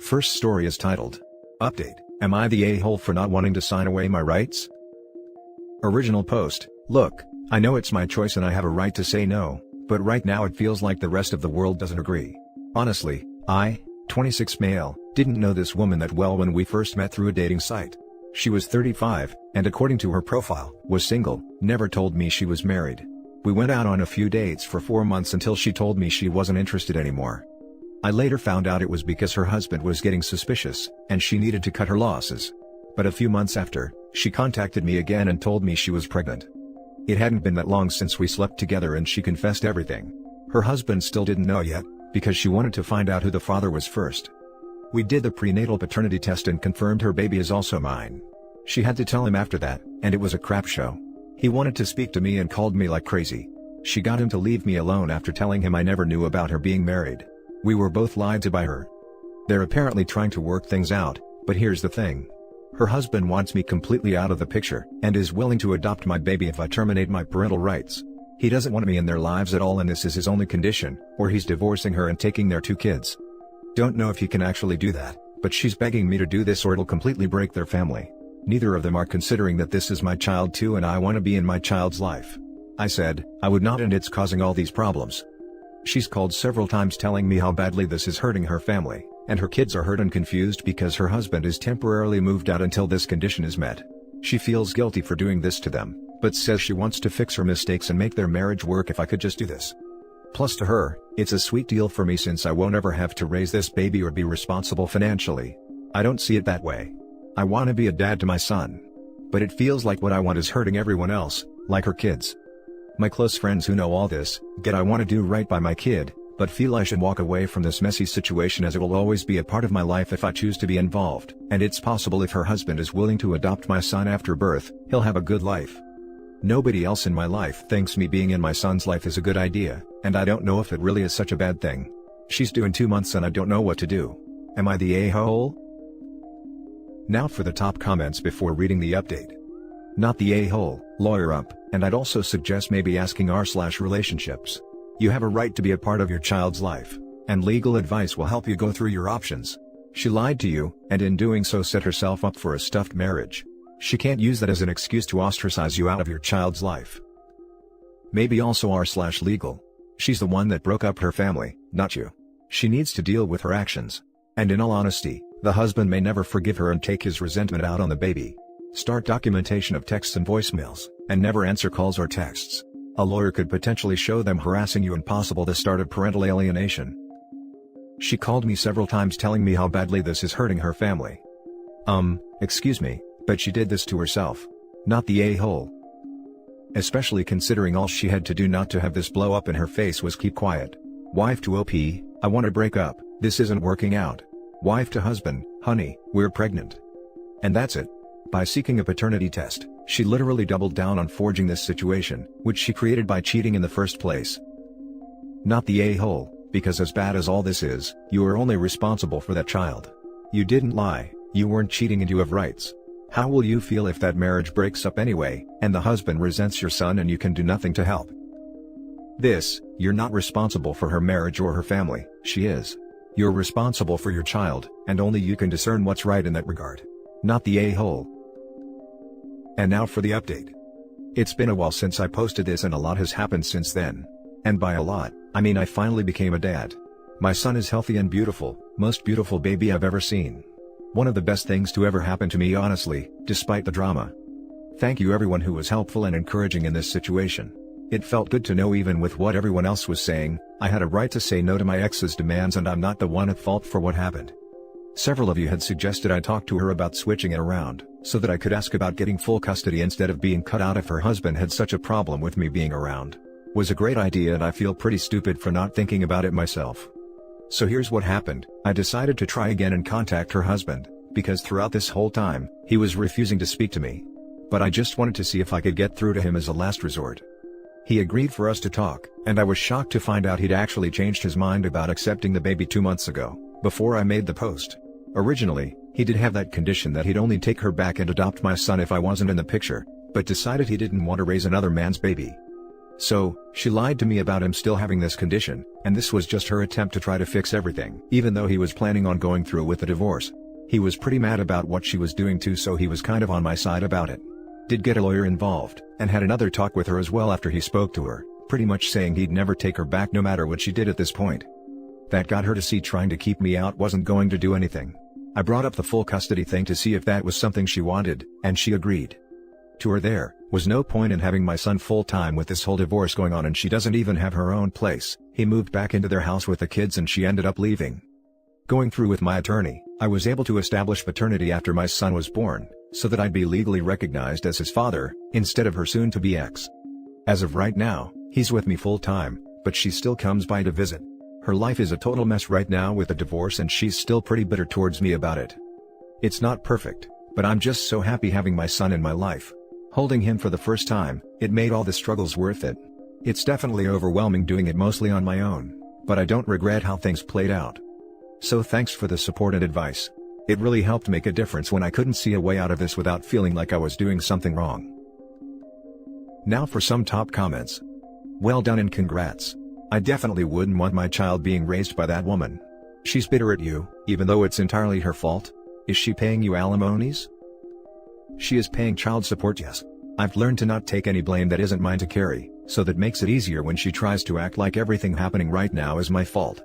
First story is titled, Update, Am I the a-hole for not wanting to sign away my rights? Original post, Look, I know it's my choice and I have a right to say no, but right now it feels like the rest of the world doesn't agree. Honestly, I, 26 male, didn't know this woman that well when we first met through a dating site. She was 35, and according to her profile, was single, never told me she was married. We went out on a few dates for 4 months until she told me she wasn't interested anymore. I later found out it was because her husband was getting suspicious, and she needed to cut her losses. But a few months after, she contacted me again and told me she was pregnant. It hadn't been that long since we slept together and she confessed everything. Her husband still didn't know yet, because she wanted to find out who the father was first. We did the prenatal paternity test and confirmed her baby is also mine. She had to tell him after that, and it was a crap show. He wanted to speak to me and called me like crazy. She got him to leave me alone after telling him I never knew about her being married. We were both lied to by her. They're apparently trying to work things out, but here's the thing. Her husband wants me completely out of the picture, and is willing to adopt my baby if I terminate my parental rights. He doesn't want me in their lives at all and this is his only condition, or he's divorcing her and taking their 2 kids. Don't know if he can actually do that, but she's begging me to do this or it'll completely break their family. Neither of them are considering that this is my child too and I want to be in my child's life. I said, I would not and it's causing all these problems. She's called several times telling me how badly this is hurting her family, and her kids are hurt and confused because her husband is temporarily moved out until this condition is met. She feels guilty for doing this to them, but says she wants to fix her mistakes and make their marriage work if I could just do this. Plus to her, it's a sweet deal for me since I won't ever have to raise this baby or be responsible financially. I don't see it that way. I want to be a dad to my son. But it feels like what I want is hurting everyone else, like her kids. My close friends who know all this, get I want to do right by my kid, but feel I should walk away from this messy situation as it will always be a part of my life if I choose to be involved, and it's possible if her husband is willing to adopt my son after birth, he'll have a good life. Nobody else in my life thinks me being in my son's life is a good idea, and I don't know if it really is such a bad thing. She's due in 2 months and I don't know what to do. Am I the a-hole? Now for the top comments before reading the update. Not the a-hole, lawyer up, and I'd also suggest maybe asking r/relationships. You have a right to be a part of your child's life, and legal advice will help you go through your options. She lied to you, and in doing so set herself up for a stuffed marriage. She can't use that as an excuse to ostracize you out of your child's life. Maybe also r/legal. She's the one that broke up her family, not you. She needs to deal with her actions. And in all honesty, the husband may never forgive her and take his resentment out on the baby. Start documentation of texts and voicemails, and never answer calls or texts. A lawyer could potentially show them harassing you and possible the start of parental alienation. She called me several times telling me how badly this is hurting her family. Excuse me, but she did this to herself. Not the a-hole. Especially considering all she had to do not to have this blow up in her face was keep quiet. Wife to OP, I want to break up, this isn't working out. Wife to husband, honey, we're pregnant. And that's it. By seeking a paternity test, she literally doubled down on forging this situation, which she created by cheating in the first place. Not the a-hole, because as bad as all this is, you are only responsible for that child. You didn't lie, you weren't cheating and you have rights. How will you feel if that marriage breaks up anyway, and the husband resents your son and you can do nothing to help? You're not responsible for her marriage or her family, she is. You're responsible for your child, and only you can discern what's right in that regard. Not the a-hole. And now for the update. It's been a while since I posted this and a lot has happened since then. And by a lot, I mean I finally became a dad. My son is healthy and beautiful, most beautiful baby I've ever seen. One of the best things to ever happen to me honestly, despite the drama. Thank you everyone who was helpful and encouraging in this situation. It felt good to know even with what everyone else was saying, I had a right to say no to my ex's demands and I'm not the one at fault for what happened. Several of you had suggested I talk to her about switching it around, so that I could ask about getting full custody instead of being cut out if her husband had such a problem with me being around. Was a great idea and I feel pretty stupid for not thinking about it myself. So here's what happened, I decided to try again and contact her husband, because throughout this whole time, he was refusing to speak to me. But I just wanted to see if I could get through to him as a last resort. He agreed for us to talk, and I was shocked to find out he'd actually changed his mind about accepting the baby 2 months ago, before I made the post. Originally, he did have that condition that he'd only take her back and adopt my son if I wasn't in the picture, but decided he didn't want to raise another man's baby. So, she lied to me about him still having this condition, and this was just her attempt to try to fix everything. Even though he was planning on going through with the divorce. He was pretty mad about what she was doing too, so he was kind of on my side about it. Did get a lawyer involved, and had another talk with her as well after he spoke to her, pretty much saying he'd never take her back no matter what she did at this point. That got her to see trying to keep me out wasn't going to do anything. I brought up the full custody thing to see if that was something she wanted, and she agreed. To her there was no point in having my son full-time with this whole divorce going on, and she doesn't even have her own place. He moved back into their house with the kids and she ended up leaving. Going through with my attorney, I was able to establish paternity after my son was born, so that I'd be legally recognized as his father, instead of her soon-to-be ex. As of right now, he's with me full-time, but she still comes by to visit. Her life is a total mess right now with the divorce and she's still pretty bitter towards me about it. It's not perfect, but I'm just so happy having my son in my life. Holding him for the first time, it made all the struggles worth it. It's definitely overwhelming doing it mostly on my own, but I don't regret how things played out. So thanks for the support and advice. It really helped make a difference when I couldn't see a way out of this without feeling like I was doing something wrong. Now for some top comments. Well done and congrats. I definitely wouldn't want my child being raised by that woman. She's bitter at you, even though it's entirely her fault. Is she paying you alimonies? She is paying child support, yes. I've learned to not take any blame that isn't mine to carry, so that makes it easier when she tries to act like everything happening right now is my fault.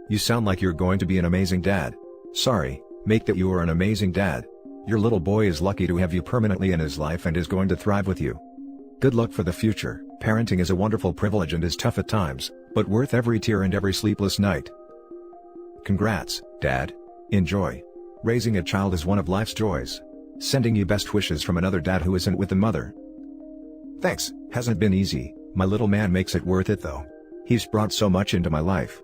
You sound like you're going to be an amazing dad. Sorry, mate, that you are an amazing dad. Your little boy is lucky to have you permanently in his life and is going to thrive with you. Good luck for the future. Parenting is a wonderful privilege and is tough at times, but worth every tear and every sleepless night. Congrats, Dad. Enjoy. Raising a child is one of life's joys. Sending you best wishes from another dad who isn't with the mother. Thanks. Hasn't been easy. My little man makes it worth it though. He's brought so much into my life.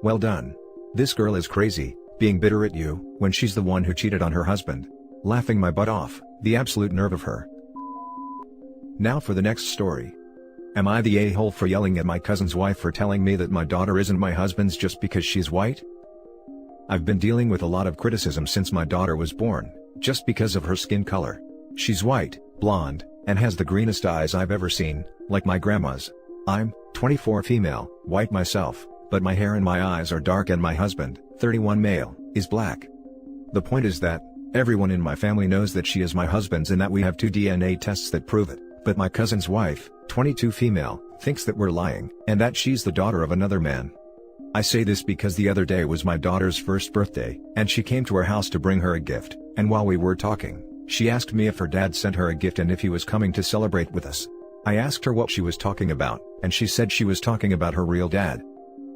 Well done. This girl is crazy, being bitter at you, when she's the one who cheated on her husband. Laughing my butt off, the absolute nerve of her. Now for the next story. Am I the a-hole for yelling at my cousin's wife for telling me that my daughter isn't my husband's just because she's white? I've been dealing with a lot of criticism since my daughter was born, just because of her skin color. She's white, blonde, and has the greenest eyes I've ever seen, like my grandma's. I'm 24 female, white myself, but my hair and my eyes are dark, and my husband, 31 male, is black. The point is that everyone in my family knows that she is my husband's and that we have 2 DNA tests that prove it, but my cousin's wife, 22 female, thinks that we're lying, and that she's the daughter of another man. I say this because the other day was my daughter's first birthday, and she came to our house to bring her a gift, and while we were talking, she asked me if her dad sent her a gift and if he was coming to celebrate with us. I asked her what she was talking about, and she said she was talking about her real dad.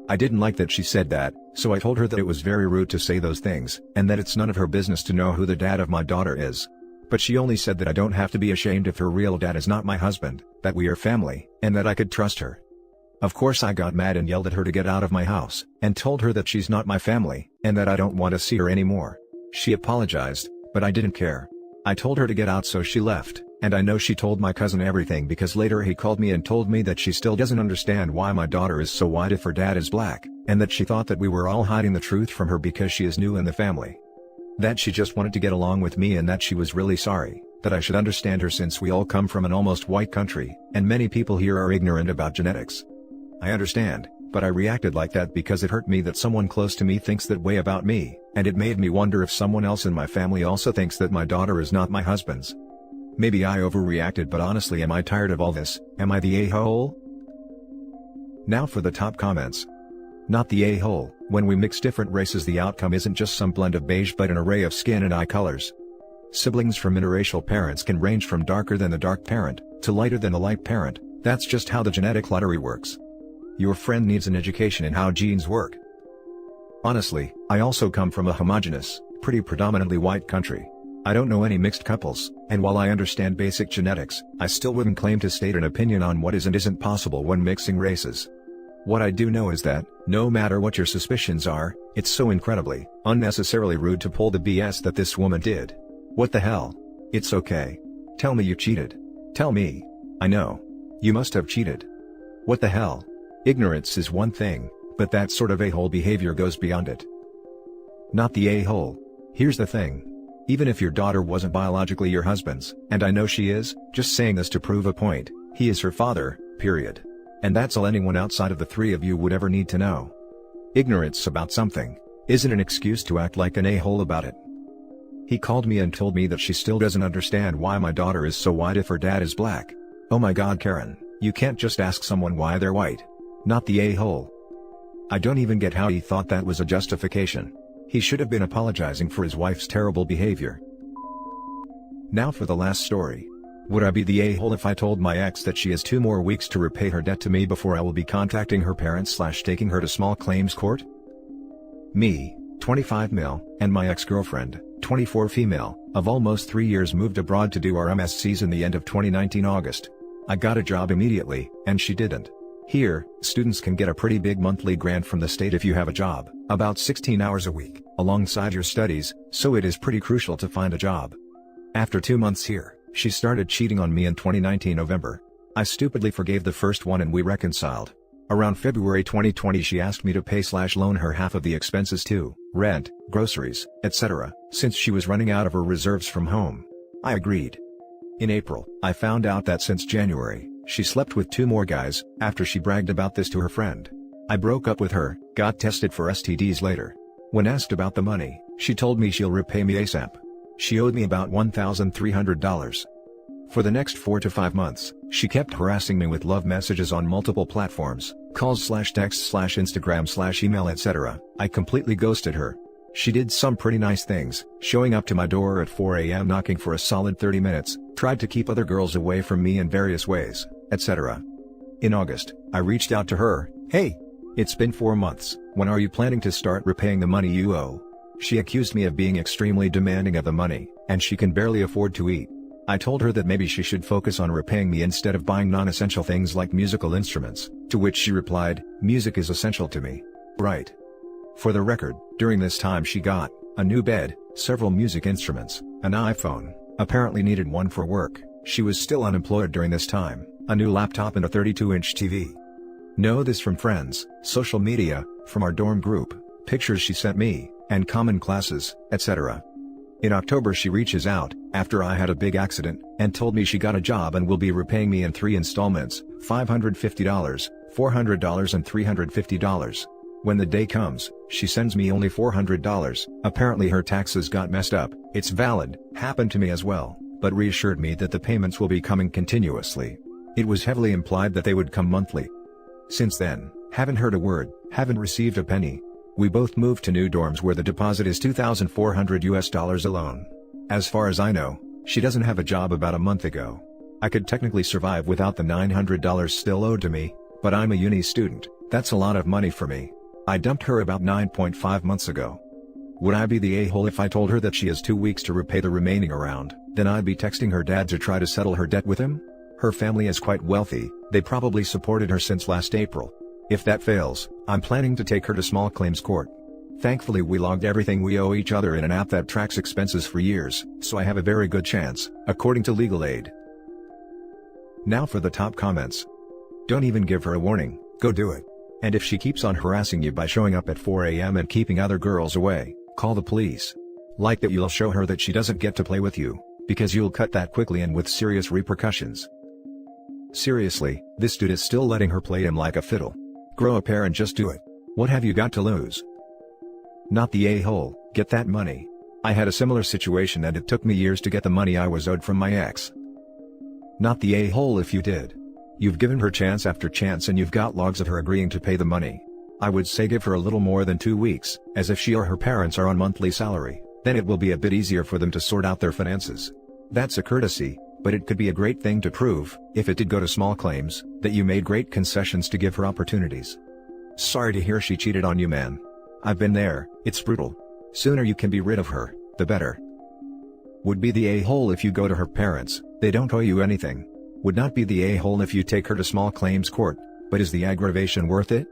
I didn't like that she said that, so I told her that it was very rude to say those things, and that it's none of her business to know who the dad of my daughter is. But she only said that I don't have to be ashamed if her real dad is not my husband, that we are family, and that I could trust her. Of course I got mad and yelled at her to get out of my house, and told her that she's not my family, and that I don't want to see her anymore. She apologized, but I didn't care. I told her to get out, so she left, and I know she told my cousin everything because later he called me and told me that she still doesn't understand why my daughter is so white if her dad is black, and that she thought that we were all hiding the truth from her because she is new in the family. That she just wanted to get along with me and that she was really sorry, that I should understand her since we all come from an almost white country, and many people here are ignorant about genetics. I understand, but I reacted like that because it hurt me that someone close to me thinks that way about me, and it made me wonder if someone else in my family also thinks that my daughter is not my husband's. Maybe I overreacted, but honestly, am I tired of all this? Am I the a-hole? Now for the top comments. Not the a-hole. When we mix different races, the outcome isn't just some blend of beige but an array of skin and eye colors. Siblings from interracial parents can range from darker than the dark parent, to lighter than the light parent. That's just how the genetic lottery works. Your friend needs an education in how genes work. Honestly, I also come from a homogeneous, pretty predominantly white country. I don't know any mixed couples, and while I understand basic genetics, I still wouldn't claim to state an opinion on what is and isn't possible when mixing races. What I do know is that, no matter what your suspicions are, it's so incredibly, unnecessarily rude to pull the BS that this woman did. What the hell? It's okay. Tell me you cheated. Tell me. I know. You must have cheated. What the hell? Ignorance is one thing, but that sort of a-hole behavior goes beyond it. Not the a-hole. Here's the thing. Even if your daughter wasn't biologically your husband's, and I know she is, just saying this to prove a point, He is her father, period. And that's all anyone outside of the three of you would ever need to know. Ignorance about something isn't an excuse to act like an a-hole about it. He called me and told me that she still doesn't understand why my daughter is so white if her dad is black. Oh my god, Karen, you can't just ask someone why they're white. Not the a-hole. I don't even get how he thought that was a justification. He should have been apologizing for his wife's terrible behavior. Now for the last story. Would I be the a-hole if I told my ex that she has 2 more weeks to repay her debt to me before I will be contacting her parents / taking her to small claims court? Me, 25 male, and my ex-girlfriend, 24 female, of almost 3 years moved abroad to do our MSCs in the end of 2019 August. I got a job immediately, and she didn't. Here, students can get a pretty big monthly grant from the state if you have a job, about 16 hours a week, alongside your studies, so it is pretty crucial to find a job. After 2 months here, she started cheating on me in 2019 November. I stupidly forgave the first one and we reconciled. Around February 2020 she asked me to pay / loan her half of the expenses too, rent, groceries, etc., since she was running out of her reserves from home. I agreed. In April, I found out that since January, she slept with 2 more guys, after she bragged about this to her friend. I broke up with her, got tested for STDs later. When asked about the money, she told me she'll repay me ASAP. She owed me about $1,300. For the next 4 to 5 months, she kept harassing me with love messages on multiple platforms, calls / texts / Instagram / email etc. I completely ghosted her. She did some pretty nice things, showing up to my door at 4 a.m. knocking for a solid 30 minutes, tried to keep other girls away from me in various ways, etc. In August, I reached out to her. Hey! It's been 4 months, when are you planning to start repaying the money you owe? She accused me of being extremely demanding of the money, and she can barely afford to eat. I told her that maybe she should focus on repaying me instead of buying non-essential things like musical instruments, to which she replied, music is essential to me. Right. For the record, during this time she got a new bed, several music instruments, an iPhone, apparently needed one for work, she was still unemployed during this time, a new laptop and a 32-inch TV. Know this from friends, social media, from our dorm group, pictures she sent me, and common classes, etc. In October she reaches out, after I had a big accident, and told me she got a job and will be repaying me in 3 installments, $550, $400 and $350. When the day comes, she sends me only $400, apparently her taxes got messed up, it's valid, happened to me as well, but reassured me that the payments will be coming continuously. It was heavily implied that they would come monthly. Since then, haven't heard a word, haven't received a penny. We both moved to new dorms where the deposit is $2,400 alone. As far as I know, she doesn't have a job about a month ago. I could technically survive without the $900 still owed to me, but I'm a uni student, that's a lot of money for me. I dumped her about 9.5 months ago. Would I be the a-hole if I told her that she has 2 weeks to repay the remaining around, then I'd be texting her dad to try to settle her debt with him? Her family is quite wealthy, they probably supported her since last April. If that fails, I'm planning to take her to small claims court. Thankfully we logged everything we owe each other in an app that tracks expenses for years, so I have a very good chance, according to Legal Aid. Now for the top comments. Don't even give her a warning, go do it. And if she keeps on harassing you by showing up at 4 a.m. and keeping other girls away, call the police. Like that you'll show her that she doesn't get to play with you, because you'll cut that quickly and with serious repercussions. Seriously, this dude is still letting her play him like a fiddle. Grow a pair and just do it. What have you got to lose? Not the a-hole, get that money. I had a similar situation and it took me years to get the money I was owed from my ex. Not the a-hole if you did. You've given her chance after chance and you've got logs of her agreeing to pay the money. I would say give her a little more than 2 weeks, as if she or her parents are on monthly salary, then it will be a bit easier for them to sort out their finances. That's a courtesy, but it could be a great thing to prove, if it did go to small claims, that you made great concessions to give her opportunities. Sorry to hear she cheated on you, man. I've been there, it's brutal. Sooner you can be rid of her, the better. Would be the a-hole if you go to her parents, they don't owe you anything. Would not be the a-hole if you take her to small claims court, but is the aggravation worth it?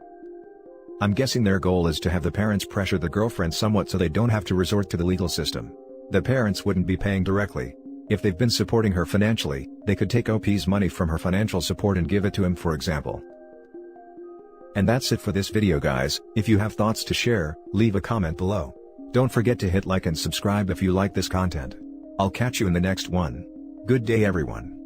I'm guessing their goal is to have the parents pressure the girlfriend somewhat so they don't have to resort to the legal system. The parents wouldn't be paying directly. If they've been supporting her financially, they could take OP's money from her financial support and give it to him, for example. And that's it for this video, guys. If you have thoughts to share, leave a comment below. Don't forget to hit like and subscribe if you like this content. I'll catch you in the next one. Good day, everyone.